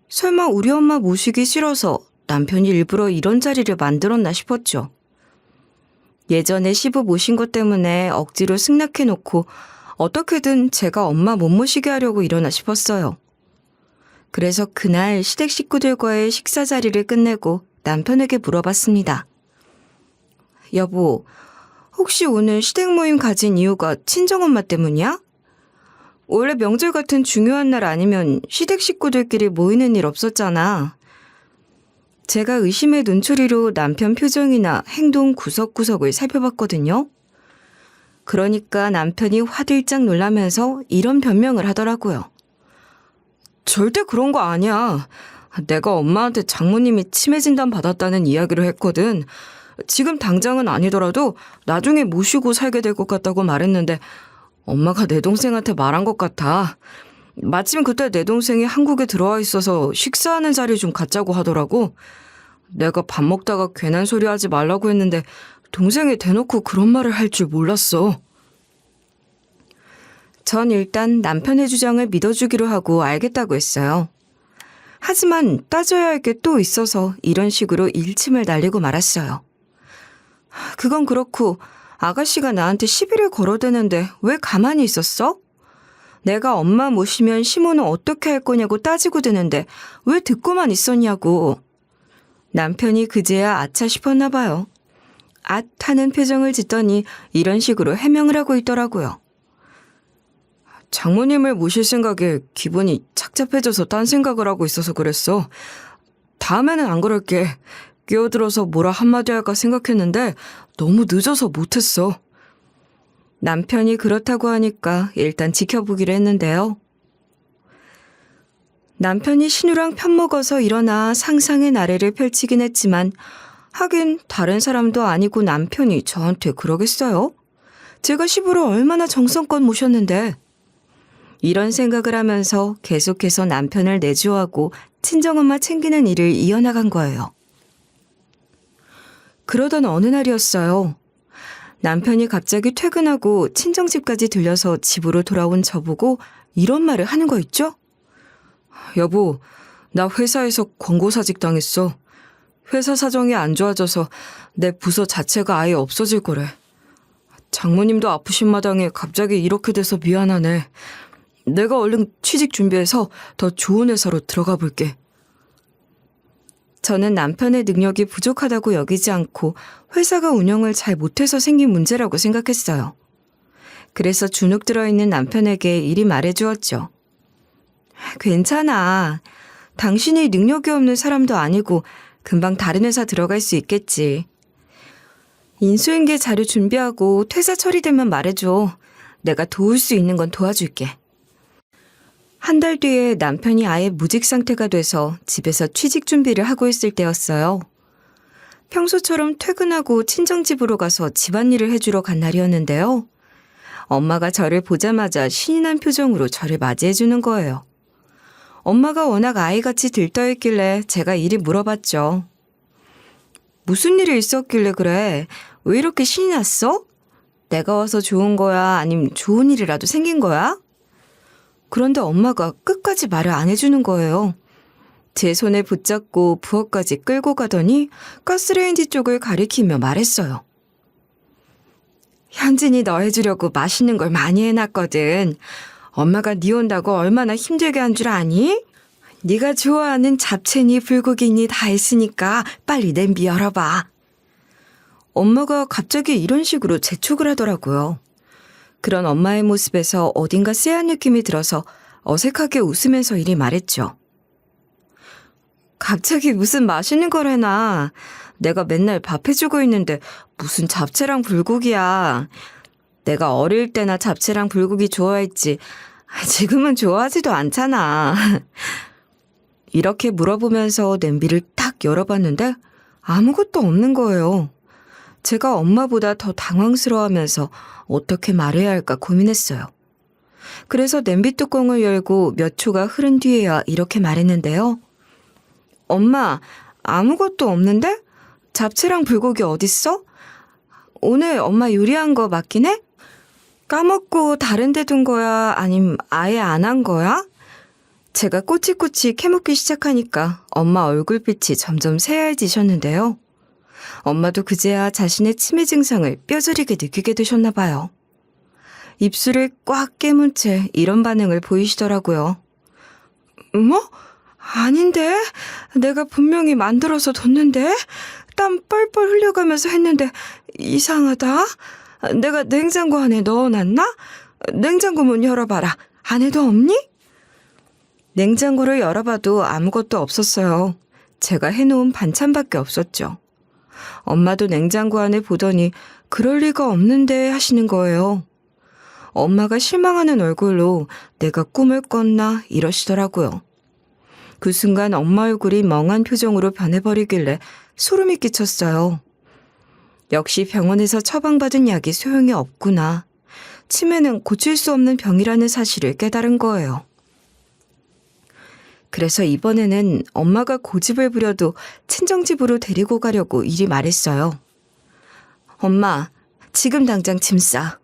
설마 우리 엄마 모시기 싫어서 남편이 일부러 이런 자리를 만들었나 싶었죠. 예전에 시부 모신 것 때문에 억지로 승낙해놓고 어떻게든 제가 엄마 못 모시게 하려고 이러나 싶었어요. 그래서 그날 시댁 식구들과의 식사 자리를 끝내고 남편에게 물어봤습니다. 여보, 혹시 오늘 시댁 모임 가진 이유가 친정엄마 때문이야? 원래 명절 같은 중요한 날 아니면 시댁 식구들끼리 모이는 일 없었잖아. 제가 의심의 눈초리로 남편 표정이나 행동 구석구석을 살펴봤거든요. 그러니까 남편이 화들짝 놀라면서 이런 변명을 하더라고요. 절대 그런 거 아니야. 내가 엄마한테 장모님이 치매 진단 받았다는 이야기를 했거든. 지금 당장은 아니더라도 나중에 모시고 살게 될 것 같다고 말했는데 엄마가 내 동생한테 말한 것 같아. 마침 그때 내 동생이 한국에 들어와 있어서 식사하는 자리 좀 갖자고 하더라고. 내가 밥 먹다가 괜한 소리 하지 말라고 했는데 동생이 대놓고 그런 말을 할 줄 몰랐어. 전 일단 남편의 주장을 믿어주기로 하고 알겠다고 했어요. 하지만 따져야 할 게 또 있어서 이런 식으로 일침을 날리고 말았어요. 그건 그렇고 아가씨가 나한테 시비를 걸어대는데 왜 가만히 있었어? 내가 엄마 모시면 시모는 어떻게 할 거냐고 따지고 드는데 왜 듣고만 있었냐고. 남편이 그제야 아차 싶었나 봐요. 앗 하는 표정을 짓더니 이런 식으로 해명을 하고 있더라고요. 장모님을 모실 생각에 기분이 착잡해져서 딴 생각을 하고 있어서 그랬어. 다음에는 안 그럴게. 끼어들어서 뭐라 한마디 할까 생각했는데 너무 늦어서 못했어. 남편이 그렇다고 하니까 일단 지켜보기로 했는데요. 남편이 신우랑 편먹어서 일어나 상상의 나래를 펼치긴 했지만 하긴 다른 사람도 아니고 남편이 저한테 그러겠어요? 제가 시부를 얼마나 정성껏 모셨는데. 이런 생각을 하면서 계속해서 남편을 내조하고 친정엄마 챙기는 일을 이어나간 거예요. 그러던 어느 날이었어요. 남편이 갑자기 퇴근하고 친정집까지 들려서 집으로 돌아온 저보고 이런 말을 하는 거 있죠? 여보, 나 회사에서 권고사직 당했어. 회사 사정이 안 좋아져서 내 부서 자체가 아예 없어질 거래. 장모님도 아프신 마당에 갑자기 이렇게 돼서 미안하네. 내가 얼른 취직 준비해서 더 좋은 회사로 들어가 볼게. 저는 남편의 능력이 부족하다고 여기지 않고 회사가 운영을 잘 못해서 생긴 문제라고 생각했어요. 그래서 주눅 들어있는 남편에게 이리 말해주었죠. 괜찮아. 당신이 능력이 없는 사람도 아니고 금방 다른 회사 들어갈 수 있겠지. 인수인계 자료 준비하고 퇴사 처리되면 말해줘. 내가 도울 수 있는 건 도와줄게. 한 달 뒤에 남편이 아예 무직 상태가 돼서 집에서 취직 준비를 하고 있을 때였어요. 평소처럼 퇴근하고 친정집으로 가서 집안일을 해주러 간 날이었는데요. 엄마가 저를 보자마자 신이 난 표정으로 저를 맞이해주는 거예요. 엄마가 워낙 아이같이 들떠있길래 제가 이리 물어봤죠. 무슨 일이 있었길래 그래? 왜 이렇게 신이 났어? 내가 와서 좋은 거야? 아니면 좋은 일이라도 생긴 거야? 그런데 엄마가 끝까지 말을 안 해주는 거예요. 제 손을 붙잡고 부엌까지 끌고 가더니 가스레인지 쪽을 가리키며 말했어요. 현진이 너 해주려고 맛있는 걸 많이 해놨거든. 엄마가 네 온다고 얼마나 힘들게 한 줄 아니? 네가 좋아하는 잡채니 불고기니 다 했으니까 빨리 냄비 열어봐. 엄마가 갑자기 이런 식으로 재촉을 하더라고요. 그런 엄마의 모습에서 어딘가 쎄한 느낌이 들어서 어색하게 웃으면서 이리 말했죠. 갑자기 무슨 맛있는 걸 해놔. 내가 맨날 밥 해주고 있는데 무슨 잡채랑 불고기야. 내가 어릴 때나 잡채랑 불고기 좋아했지. 지금은 좋아하지도 않잖아. 이렇게 물어보면서 냄비를 딱 열어봤는데 아무것도 없는 거예요. 제가 엄마보다 더 당황스러워하면서 어떻게 말해야 할까 고민했어요. 그래서 냄비 뚜껑을 열고 몇 초가 흐른 뒤에야 이렇게 말했는데요. 엄마, 아무것도 없는데? 잡채랑 불고기 어딨어? 오늘 엄마 요리한 거 맞긴 해? 까먹고 다른 데 둔 거야? 아님 아예 안 한 거야? 제가 꼬치꼬치 캐묻기 시작하니까 엄마 얼굴빛이 점점 새하얘지셨는데요. 엄마도 그제야 자신의 치매 증상을 뼈저리게 느끼게 되셨나 봐요. 입술을 꽉 깨문 채 이런 반응을 보이시더라고요. 뭐? 아닌데? 내가 분명히 만들어서 뒀는데? 땀 뻘뻘 흘려가면서 했는데 이상하다? 내가 냉장고 안에 넣어놨나? 냉장고 문 열어봐라. 안에도 없니? 냉장고를 열어봐도 아무것도 없었어요. 제가 해놓은 반찬밖에 없었죠. 엄마도 냉장고 안을 보더니 그럴 리가 없는데 하시는 거예요. 엄마가 실망하는 얼굴로 내가 꿈을 꿨나 이러시더라고요. 그 순간 엄마 얼굴이 멍한 표정으로 변해버리길래 소름이 끼쳤어요. 역시 병원에서 처방받은 약이 소용이 없구나. 치매는 고칠 수 없는 병이라는 사실을 깨달은 거예요. 그래서 이번에는 엄마가 고집을 부려도 친정집으로 데리고 가려고 이리 말했어요. 엄마, 지금 당장 짐 싸.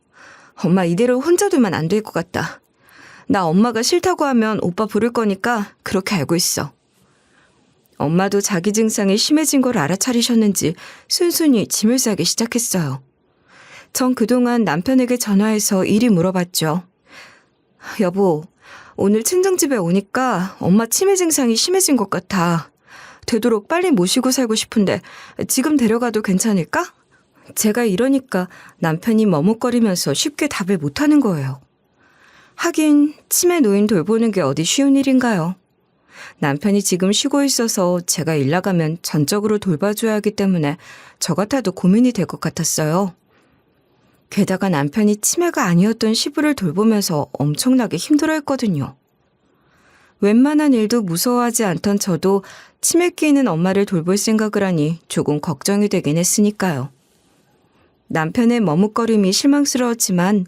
엄마 이대로 혼자 두면 안 될 것 같다. 나 엄마가 싫다고 하면 오빠 부를 거니까 그렇게 알고 있어. 엄마도 자기 증상이 심해진 걸 알아차리셨는지 순순히 짐을 싸기 시작했어요. 전 그동안 남편에게 전화해서 이리 물어봤죠. 여보, 오늘 친정집에 오니까 엄마 치매 증상이 심해진 것 같아. 되도록 빨리 모시고 살고 싶은데 지금 데려가도 괜찮을까? 제가 이러니까 남편이 머뭇거리면서 쉽게 답을 못하는 거예요. 하긴 치매 노인 돌보는 게 어디 쉬운 일인가요? 남편이 지금 쉬고 있어서 제가 일 나가면 전적으로 돌봐줘야 하기 때문에 저 같아도 고민이 될 것 같았어요. 게다가 남편이 치매가 아니었던 시부를 돌보면서 엄청나게 힘들어했거든요. 웬만한 일도 무서워하지 않던 저도 치매기 있는 엄마를 돌볼 생각을 하니 조금 걱정이 되긴 했으니까요. 남편의 머뭇거림이 실망스러웠지만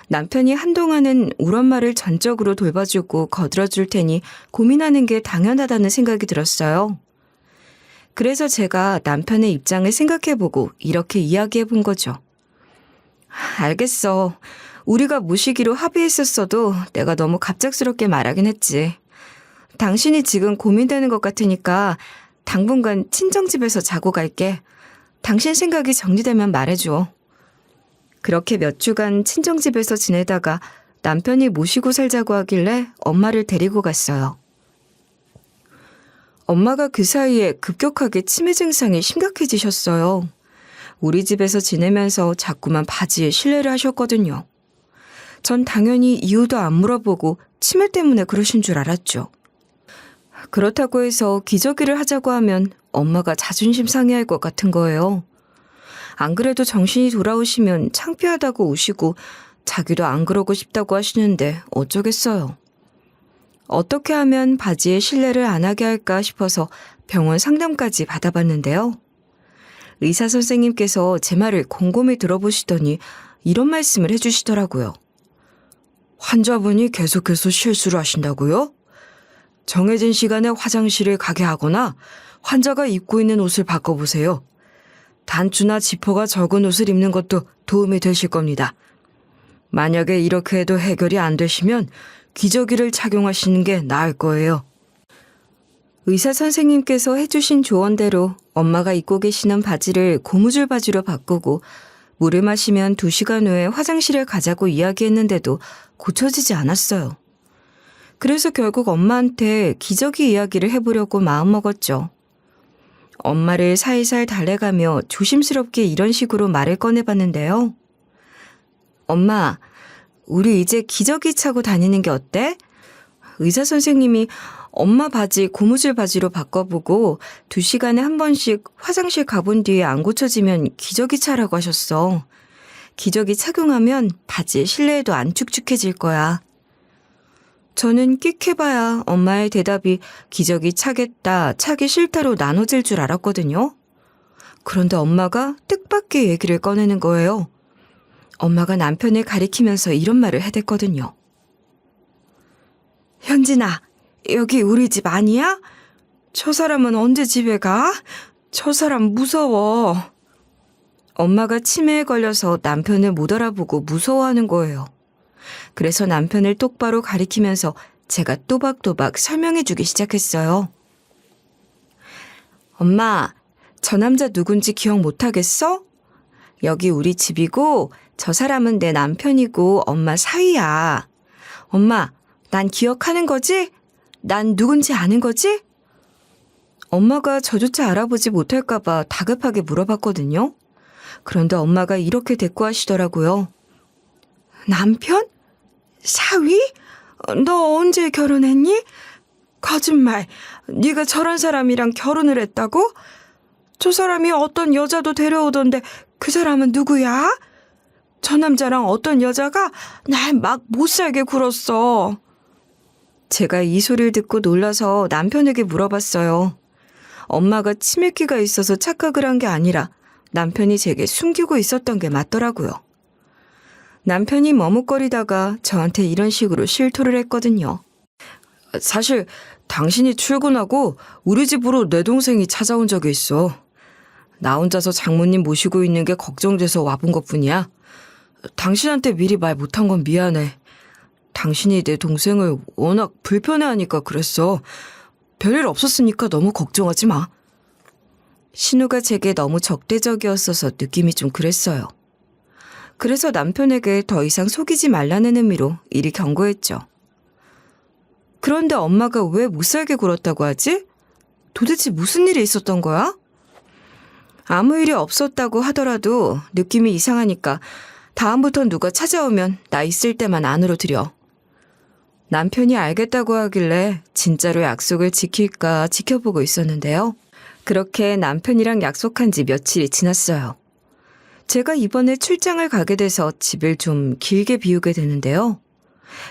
남편이 한동안은 우리 엄마를 전적으로 돌봐주고 거들어줄 테니 고민하는 게 당연하다는 생각이 들었어요. 그래서 제가 남편의 입장을 생각해보고 이렇게 이야기해본 거죠. 알겠어. 우리가 모시기로 합의했었어도 내가 너무 갑작스럽게 말하긴 했지. 당신이 지금 고민되는 것 같으니까 당분간 친정집에서 자고 갈게. 당신 생각이 정리되면 말해줘. 그렇게 몇 주간 친정집에서 지내다가 남편이 모시고 살자고 하길래 엄마를 데리고 갔어요. 엄마가 그 사이에 급격하게 치매 증상이 심각해지셨어요. 우리 집에서 지내면서 자꾸만 바지에 실례를 하셨거든요. 전 당연히 이유도 안 물어보고 치매 때문에 그러신 줄 알았죠. 그렇다고 해서 기저귀를 하자고 하면 엄마가 자존심 상해할 것 같은 거예요. 안 그래도 정신이 돌아오시면 창피하다고 우시고 자기도 안 그러고 싶다고 하시는데 어쩌겠어요. 어떻게 하면 바지에 실례를 안 하게 할까 싶어서 병원 상담까지 받아봤는데요. 의사 선생님께서 제 말을 곰곰이 들어보시더니 이런 말씀을 해주시더라고요. 환자분이 계속해서 실수를 하신다고요? 정해진 시간에 화장실에 가게 하거나 환자가 입고 있는 옷을 바꿔보세요. 단추나 지퍼가 적은 옷을 입는 것도 도움이 되실 겁니다. 만약에 이렇게 해도 해결이 안 되시면 기저귀를 착용하시는 게 나을 거예요. 의사 선생님께서 해주신 조언대로 엄마가 입고 계시는 바지를 고무줄 바지로 바꾸고 물을 마시면 2시간 후에 화장실에 가자고 이야기했는데도 고쳐지지 않았어요. 그래서 결국 엄마한테 기저귀 이야기를 해보려고 마음먹었죠. 엄마를 살살 달래가며 조심스럽게 이런 식으로 말을 꺼내봤는데요. 엄마, 우리 이제 기저귀 차고 다니는 게 어때? 의사 선생님이 엄마 바지 고무줄 바지로 바꿔보고 2시간에 한 번씩 화장실 가본 뒤에 안 고쳐지면 기저귀 차라고 하셨어. 기저귀 착용하면 바지에 실내에도 안 축축해질 거야. 저는 끽해봐야 엄마의 대답이 기저귀 차겠다, 차기 싫다로 나눠질 줄 알았거든요. 그런데 엄마가 뜻밖의 얘기를 꺼내는 거예요. 엄마가 남편을 가리키면서 이런 말을 해댔거든요. 현진아, 여기 우리 집 아니야? 저 사람은 언제 집에 가? 저 사람 무서워. 엄마가 치매에 걸려서 남편을 못 알아보고 무서워하는 거예요. 그래서 남편을 똑바로 가리키면서 제가 또박또박 설명해주기 시작했어요. 엄마, 저 남자 누군지 기억 못하겠어? 여기 우리 집이고 저 사람은 내 남편이고 엄마 사이야. 엄마, 난 기억하는 거지? 난 누군지 아는 거지? 엄마가 저조차 알아보지 못할까봐 다급하게 물어봤거든요. 그런데 엄마가 이렇게 대꾸하시더라고요. 남편? 사위? 너 언제 결혼했니? 거짓말. 네가 저런 사람이랑 결혼을 했다고? 저 사람이 어떤 여자도 데려오던데 그 사람은 누구야? 저 남자랑 어떤 여자가 날 막 못살게 굴었어. 제가 이 소리를 듣고 놀라서 남편에게 물어봤어요. 엄마가 치매기가 있어서 착각을 한 게 아니라 남편이 제게 숨기고 있었던 게 맞더라고요. 남편이 머뭇거리다가 저한테 이런 식으로 실토를 했거든요. 사실 당신이 출근하고 우리 집으로 내 동생이 찾아온 적이 있어. 나 혼자서 장모님 모시고 있는 게 걱정돼서 와본 것뿐이야. 당신한테 미리 말 못한 건 미안해. 당신이 내 동생을 워낙 불편해하니까 그랬어. 별일 없었으니까 너무 걱정하지 마. 신우가 제게 너무 적대적이었어서 느낌이 좀 그랬어요. 그래서 남편에게 더 이상 속이지 말라는 의미로 이리 경고했죠. 그런데 엄마가 왜 못살게 굴었다고 하지? 도대체 무슨 일이 있었던 거야? 아무 일이 없었다고 하더라도 느낌이 이상하니까 다음부턴 누가 찾아오면 나 있을 때만 안으로 들여. 남편이 알겠다고 하길래 진짜로 약속을 지킬까 지켜보고 있었는데요. 그렇게 남편이랑 약속한 지 며칠이 지났어요. 제가 이번에 출장을 가게 돼서 집을 좀 길게 비우게 되는데요.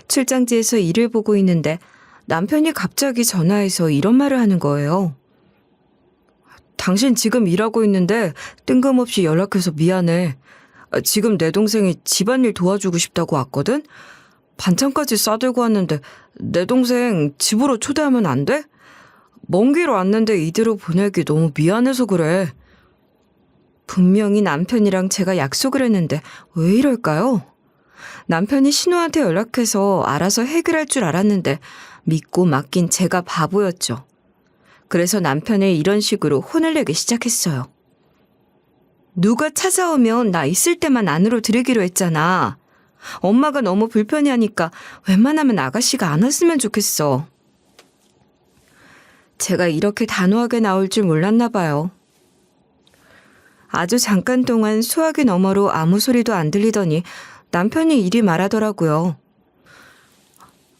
출장지에서 일을 보고 있는데 남편이 갑자기 전화해서 이런 말을 하는 거예요. 당신 지금 일하고 있는데 뜬금없이 연락해서 미안해. 지금 내 동생이 집안일 도와주고 싶다고 왔거든? 반찬까지 싸들고 왔는데 내 동생 집으로 초대하면 안 돼? 먼 길 왔는데 이대로 보내기 너무 미안해서 그래. 분명히 남편이랑 제가 약속을 했는데 왜 이럴까요? 남편이 신우한테 연락해서 알아서 해결할 줄 알았는데 믿고 맡긴 제가 바보였죠. 그래서 남편을 이런 식으로 혼을 내기 시작했어요. 누가 찾아오면 나 있을 때만 안으로 들이기로 했잖아. 엄마가 너무 불편해하니까 웬만하면 아가씨가 안 왔으면 좋겠어. 제가 이렇게 단호하게 나올 줄 몰랐나 봐요. 아주 잠깐 동안 수화기 너머로 아무 소리도 안 들리더니 남편이 이리 말하더라고요.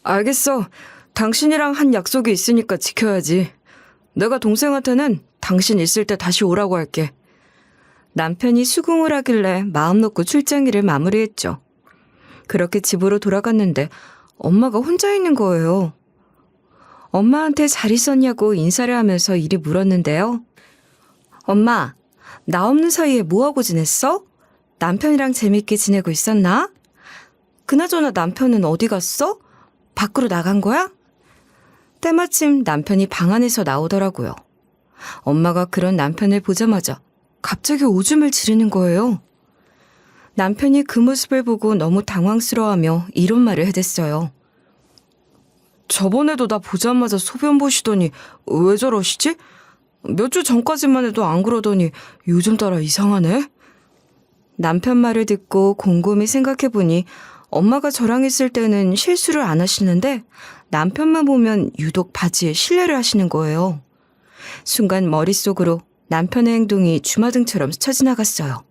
알겠어. 당신이랑 한 약속이 있으니까 지켜야지. 내가 동생한테는 당신 있을 때 다시 오라고 할게. 남편이 수긍을 하길래 마음 놓고 출장일을 마무리했죠. 그렇게 집으로 돌아갔는데 엄마가 혼자 있는 거예요. 엄마한테 잘 있었냐고 인사를 하면서 이리 물었는데요. 엄마, 나 없는 사이에 뭐하고 지냈어? 남편이랑 재밌게 지내고 있었나? 그나저나 남편은 어디 갔어? 밖으로 나간 거야? 때마침 남편이 방 안에서 나오더라고요. 엄마가 그런 남편을 보자마자 갑자기 오줌을 지르는 거예요. 남편이 그 모습을 보고 너무 당황스러워하며 이런 말을 해댔어요. 저번에도 나 보자마자 소변 보시더니 왜 저러시지? 몇 주 전까지만 해도 안 그러더니 요즘 따라 이상하네? 남편 말을 듣고 곰곰이 생각해보니 엄마가 저랑 있을 때는 실수를 안 하시는데 남편만 보면 유독 바지에 실례를 하시는 거예요. 순간 머릿속으로 남편의 행동이 주마등처럼 스쳐 지나갔어요.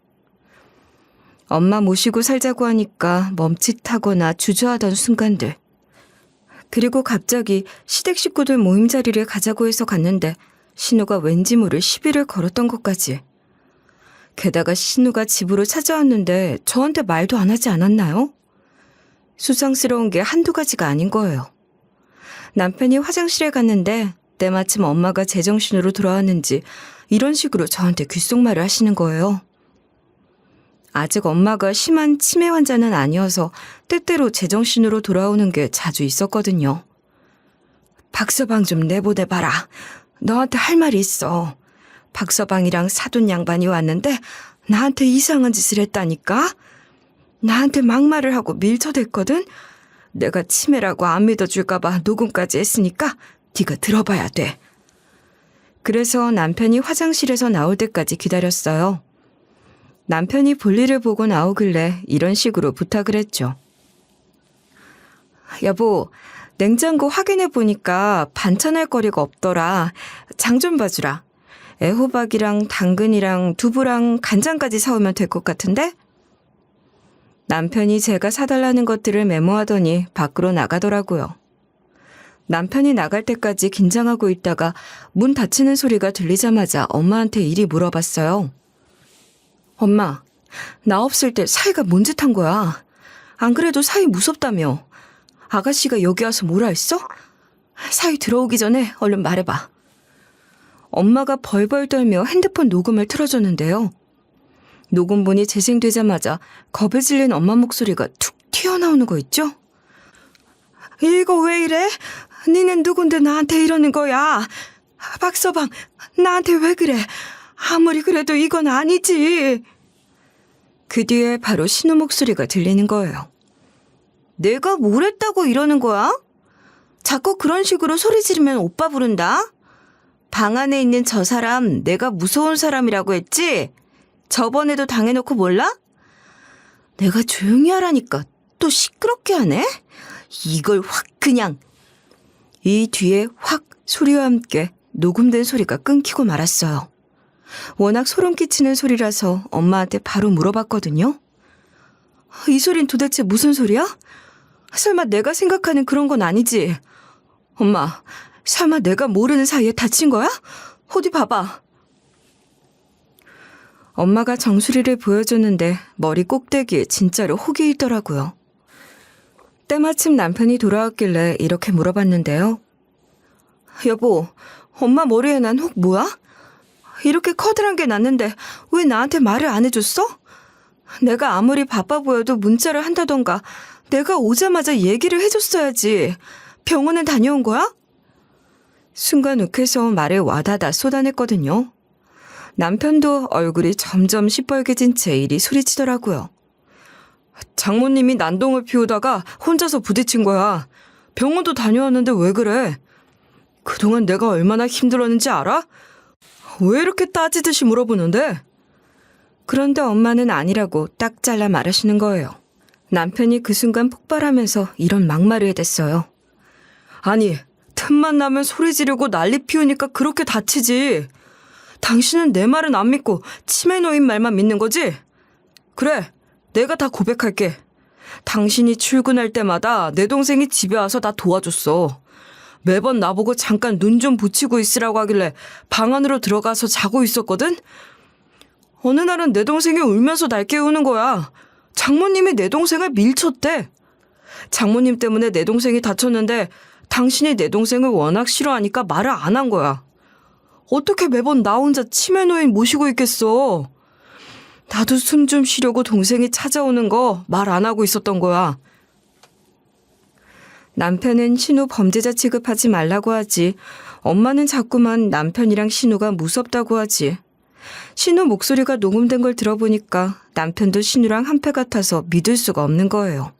엄마 모시고 살자고 하니까 멈칫하거나 주저하던 순간들. 그리고 갑자기 시댁 식구들 모임 자리를 가자고 해서 갔는데 신우가 왠지 모를 시비를 걸었던 것까지. 게다가 신우가 집으로 찾아왔는데 저한테 말도 안 하지 않았나요? 수상스러운 게 한두 가지가 아닌 거예요. 남편이 화장실에 갔는데 때마침 엄마가 제정신으로 돌아왔는지 이런 식으로 저한테 귓속말을 하시는 거예요. 아직 엄마가 심한 치매 환자는 아니어서 때때로 제정신으로 돌아오는 게 자주 있었거든요. 박서방 좀 내보내봐라. 너한테 할 말이 있어. 박서방이랑 사돈 양반이 왔는데 나한테 이상한 짓을 했다니까? 나한테 막말을 하고 밀쳐댔거든? 내가 치매라고 안 믿어줄까 봐 녹음까지 했으니까 네가 들어봐야 돼. 그래서 남편이 화장실에서 나올 때까지 기다렸어요. 남편이 볼일을 보고 나오길래 이런 식으로 부탁을 했죠. 여보, 냉장고 확인해 보니까 반찬할 거리가 없더라. 장 좀 봐주라. 애호박이랑 당근이랑 두부랑 간장까지 사오면 될 것 같은데? 남편이 제가 사달라는 것들을 메모하더니 밖으로 나가더라고요. 남편이 나갈 때까지 긴장하고 있다가 문 닫히는 소리가 들리자마자 엄마한테 이리 물어봤어요. 엄마, 나 없을 때 사이가 뭔 짓 한 거야? 안 그래도 사이 무섭다며. 아가씨가 여기 와서 뭐라 했어? 사이 들어오기 전에 얼른 말해봐. 엄마가 벌벌 떨며 핸드폰 녹음을 틀어줬는데요. 녹음본이 재생되자마자 겁에 질린 엄마 목소리가 툭 튀어나오는 거 있죠? 이거 왜 이래? 니는 누군데 나한테 이러는 거야? 박서방, 나한테 왜 그래? 아무리 그래도 이건 아니지. 그 뒤에 바로 신우 목소리가 들리는 거예요. 내가 뭘 했다고 이러는 거야? 자꾸 그런 식으로 소리 지르면 오빠 부른다? 방 안에 있는 저 사람 내가 무서운 사람이라고 했지? 저번에도 당해놓고 몰라? 내가 조용히 하라니까 또 시끄럽게 하네? 이걸 확 그냥. 이 뒤에 확 소리와 함께 녹음된 소리가 끊기고 말았어요. 워낙 소름 끼치는 소리라서 엄마한테 바로 물어봤거든요. 이 소린 도대체 무슨 소리야? 설마 내가 생각하는 그런 건 아니지? 엄마, 설마 내가 모르는 사이에 다친 거야? 어디 봐봐. 엄마가 정수리를 보여줬는데 머리 꼭대기에 진짜로 혹이 있더라고요. 때마침 남편이 돌아왔길래 이렇게 물어봤는데요. 여보, 엄마 머리에 난 혹 뭐야? 이렇게 커다란 게 났는데 왜 나한테 말을 안 해줬어? 내가 아무리 바빠 보여도 문자를 한다던가 내가 오자마자 얘기를 해줬어야지. 병원은 다녀온 거야? 순간 욱해서 말을 와다다 쏟아냈거든요. 남편도 얼굴이 점점 시뻘개진 채 이리 소리치더라고요. 장모님이 난동을 피우다가 혼자서 부딪힌 거야. 병원도 다녀왔는데 왜 그래? 그동안 내가 얼마나 힘들었는지 알아? 왜 이렇게 따지듯이 물어보는데? 그런데 엄마는 아니라고 딱 잘라 말하시는 거예요. 남편이 그 순간 폭발하면서 이런 막말을 해댔어요. 아니, 틈만 나면 소리 지르고 난리 피우니까 그렇게 다치지. 당신은 내 말은 안 믿고 치매 노인 말만 믿는 거지? 그래, 내가 다 고백할게. 당신이 출근할 때마다 내 동생이 집에 와서 나 도와줬어. 매번 나보고 잠깐 눈 좀 붙이고 있으라고 하길래 방 안으로 들어가서 자고 있었거든? 어느 날은 내 동생이 울면서 날 깨우는 거야. 장모님이 내 동생을 밀쳤대. 장모님 때문에 내 동생이 다쳤는데 당신이 내 동생을 워낙 싫어하니까 말을 안 한 거야. 어떻게 매번 나 혼자 치매 노인 모시고 있겠어. 나도 숨 좀 쉬려고 동생이 찾아오는 거 말 안 하고 있었던 거야. 남편은 신우 범죄자 취급하지 말라고 하지. 엄마는 자꾸만 남편이랑 신우가 무섭다고 하지. 신우 목소리가 녹음된 걸 들어보니까 남편도 신우랑 한패 같아서 믿을 수가 없는 거예요.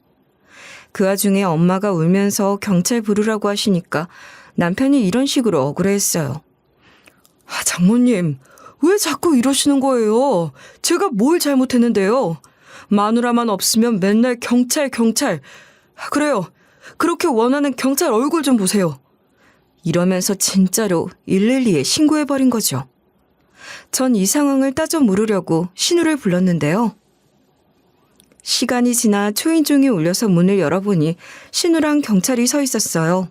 그 와중에 엄마가 울면서 경찰 부르라고 하시니까 남편이 이런 식으로 억울해했어요. 장모님, 왜 자꾸 이러시는 거예요? 제가 뭘 잘못했는데요? 마누라만 없으면 맨날 경찰. 그래요. 그렇게 원하는 경찰 얼굴 좀 보세요. 이러면서 진짜로 112에 신고해버린 거죠. 전 이 상황을 따져 물으려고 신우를 불렀는데요. 시간이 지나 초인종이 울려서 문을 열어보니 신우랑 경찰이 서 있었어요.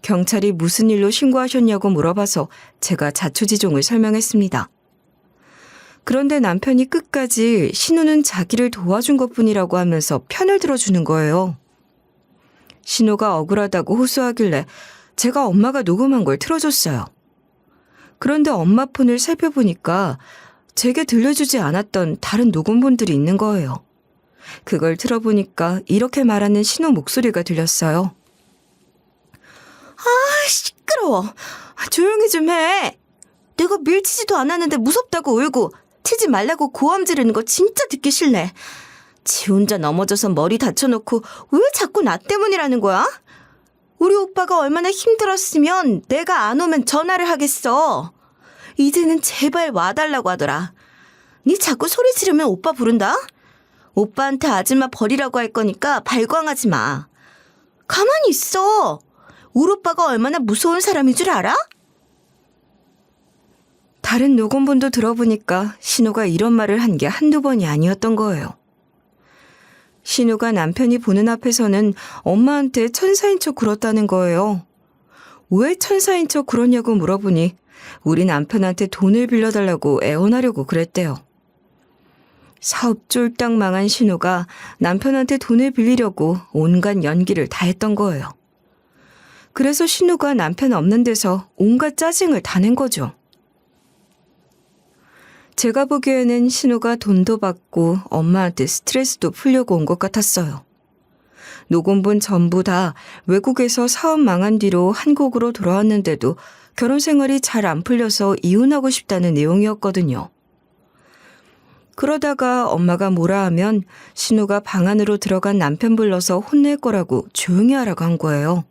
경찰이 무슨 일로 신고하셨냐고 물어봐서 제가 자초지종을 설명했습니다. 그런데 남편이 끝까지 신우는 자기를 도와준 것뿐이라고 하면서 편을 들어주는 거예요. 신우가 억울하다고 호소하길래 제가 엄마가 녹음한 걸 틀어줬어요. 그런데 엄마 폰을 살펴보니까 제게 들려주지 않았던 다른 녹음본들이 있는 거예요. 그걸 틀어보니까 이렇게 말하는 신우 목소리가 들렸어요. 시끄러워. 조용히 좀 해. 내가 밀치지도 않았는데 무섭다고 울고 치지 말라고 고함 지르는 거 진짜 듣기 싫네. 지 혼자 넘어져서 머리 다쳐놓고 왜 자꾸 나 때문이라는 거야? 우리 오빠가 얼마나 힘들었으면 내가 안 오면 전화를 하겠어. 이제는 제발 와달라고 하더라. 니 자꾸 소리 지르면 오빠 부른다? 오빠한테 아줌마 버리라고 할 거니까 발광하지 마. 가만히 있어. 우리 오빠가 얼마나 무서운 사람인 줄 알아? 다른 녹음본도 들어보니까 신우가 이런 말을 한 게 한두 번이 아니었던 거예요. 신우가 남편이 보는 앞에서는 엄마한테 천사인 척 굴었다는 거예요. 왜 천사인 척 굴었냐고 물어보니 우리 남편한테 돈을 빌려달라고 애원하려고 그랬대요. 사업 쫄딱 망한 신우가 남편한테 돈을 빌리려고 온갖 연기를 다 했던 거예요. 그래서 신우가 남편 없는 데서 온갖 짜증을 다 낸 거죠. 제가 보기에는 신우가 돈도 받고 엄마한테 스트레스도 풀려고 온 것 같았어요. 녹음본 전부 다 외국에서 사업 망한 뒤로 한국으로 돌아왔는데도 결혼 생활이 잘 안 풀려서 이혼하고 싶다는 내용이었거든요. 그러다가 엄마가 뭐라 하면 신우가 방 안으로 들어간 남편 불러서 혼낼 거라고 조용히 하라고 한 거예요.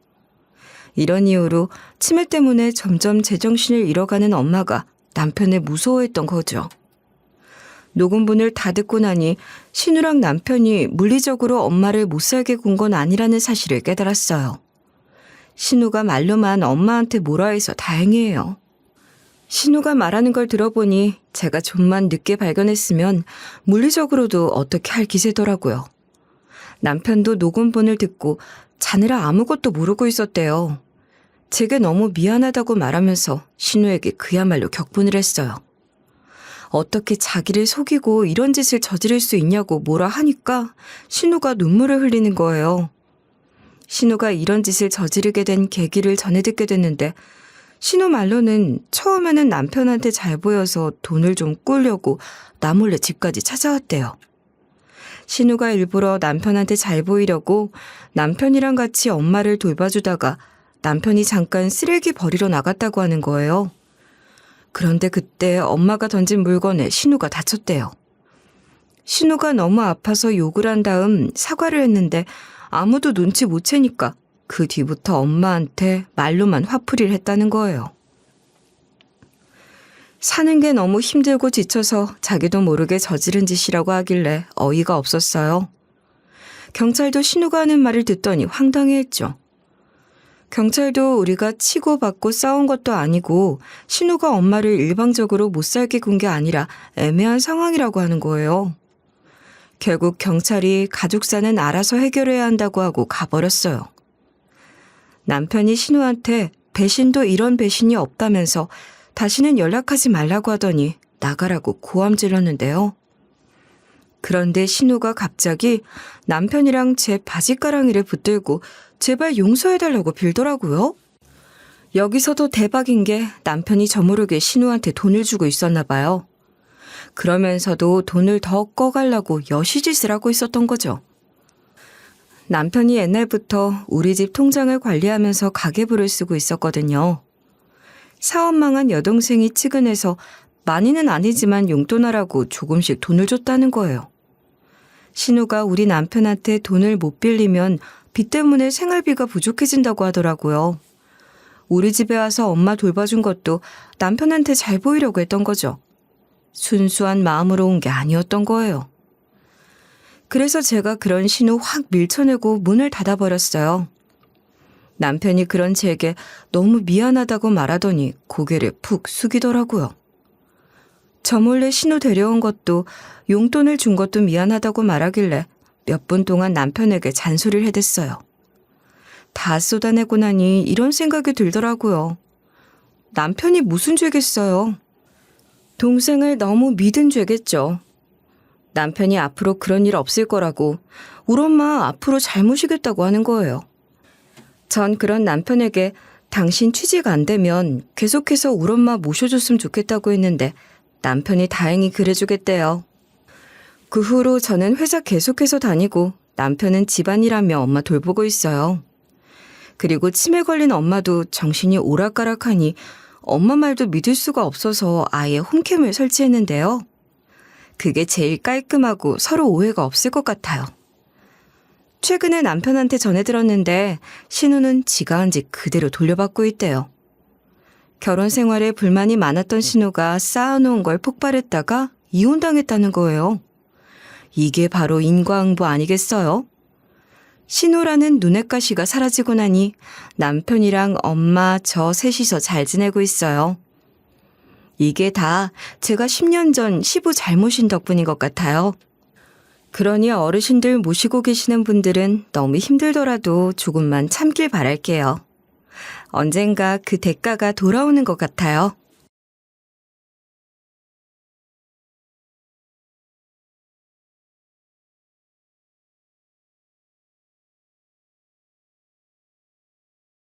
이런 이유로 치매 때문에 점점 제정신을 잃어가는 엄마가 남편을 무서워했던 거죠. 녹음본을 다 듣고 나니 신우랑 남편이 물리적으로 엄마를 못 살게 군 건 아니라는 사실을 깨달았어요. 신우가 말로만 엄마한테 뭐라 해서 다행이에요. 신우가 말하는 걸 들어보니 제가 좀만 늦게 발견했으면 물리적으로도 어떻게 할 기세더라고요. 남편도 녹음본을 듣고 자느라 아무것도 모르고 있었대요. 제게 너무 미안하다고 말하면서 신우에게 그야말로 격분을 했어요. 어떻게 자기를 속이고 이런 짓을 저지를 수 있냐고 뭐라 하니까 신우가 눈물을 흘리는 거예요. 신우가 이런 짓을 저지르게 된 계기를 전해 듣게 됐는데 신우 말로는 처음에는 남편한테 잘 보여서 돈을 좀 꾸려고 나 몰래 집까지 찾아왔대요. 신우가 일부러 남편한테 잘 보이려고 남편이랑 같이 엄마를 돌봐주다가 남편이 잠깐 쓰레기 버리러 나갔다고 하는 거예요. 그런데 그때 엄마가 던진 물건에 신우가 다쳤대요. 신우가 너무 아파서 욕을 한 다음 사과를 했는데 아무도 눈치 못 채니까 그 뒤부터 엄마한테 말로만 화풀이를 했다는 거예요. 사는 게 너무 힘들고 지쳐서 자기도 모르게 저지른 짓이라고 하길래 어이가 없었어요. 경찰도 신우가 하는 말을 듣더니 황당해했죠. 경찰도 우리가 치고 받고 싸운 것도 아니고 신우가 엄마를 일방적으로 못 살게 군 게 아니라 애매한 상황이라고 하는 거예요. 결국 경찰이 가족사는 알아서 해결해야 한다고 하고 가버렸어요. 남편이 신우한테 배신도 이런 배신이 없다면서 다시는 연락하지 말라고 하더니 나가라고 고함 질렀는데요. 그런데 신우가 갑자기 남편이랑 제 바지가랑이를 붙들고 제발 용서해달라고 빌더라고요. 여기서도 대박인 게 남편이 저 모르게 신우한테 돈을 주고 있었나 봐요. 그러면서도 돈을 더 꺼가려고 여시짓을 하고 있었던 거죠. 남편이 옛날부터 우리 집 통장을 관리하면서 가계부를 쓰고 있었거든요. 사업 망한 여동생이 측은해서 많이는 아니지만 용돈하라고 조금씩 돈을 줬다는 거예요. 신우가 우리 남편한테 돈을 못 빌리면 빚 때문에 생활비가 부족해진다고 하더라고요. 우리 집에 와서 엄마 돌봐준 것도 남편한테 잘 보이려고 했던 거죠. 순수한 마음으로 온 게 아니었던 거예요. 그래서 제가 그런 신우 확 밀쳐내고 문을 닫아버렸어요. 남편이 그런 제게 너무 미안하다고 말하더니 고개를 푹 숙이더라고요. 저 몰래 신우 데려온 것도 용돈을 준 것도 미안하다고 말하길래 몇 분 동안 남편에게 잔소리를 해댔어요. 다 쏟아내고 나니 이런 생각이 들더라고요. 남편이 무슨 죄겠어요. 동생을 너무 믿은 죄겠죠. 남편이 앞으로 그런 일 없을 거라고 우리 엄마 앞으로 잘 모시겠다고 하는 거예요. 전 그런 남편에게 당신 취직 안 되면 계속해서 우리 엄마 모셔줬으면 좋겠다고 했는데 남편이 다행히 그래주겠대요. 그 후로 저는 회사 계속해서 다니고 남편은 집안일하며 엄마 돌보고 있어요. 그리고 치매 걸린 엄마도 정신이 오락가락하니 엄마 말도 믿을 수가 없어서 아예 홈캠을 설치했는데요. 그게 제일 깔끔하고 서로 오해가 없을 것 같아요. 최근에 남편한테 전해 들었는데 신우는 지가 한 집 그대로 돌려받고 있대요. 결혼 생활에 불만이 많았던 신우가 쌓아놓은 걸 폭발했다가 이혼당했다는 거예요. 이게 바로 인과응보 아니겠어요? 신우라는 눈엣 가시가 사라지고 나니 남편이랑 엄마 저 셋이서 잘 지내고 있어요. 이게 다 제가 10년 전 시부 잘못인 덕분인 것 같아요. 그러니 어르신들 모시고 계시는 분들은 너무 힘들더라도 조금만 참길 바랄게요. 언젠가 그 대가가 돌아오는 것 같아요.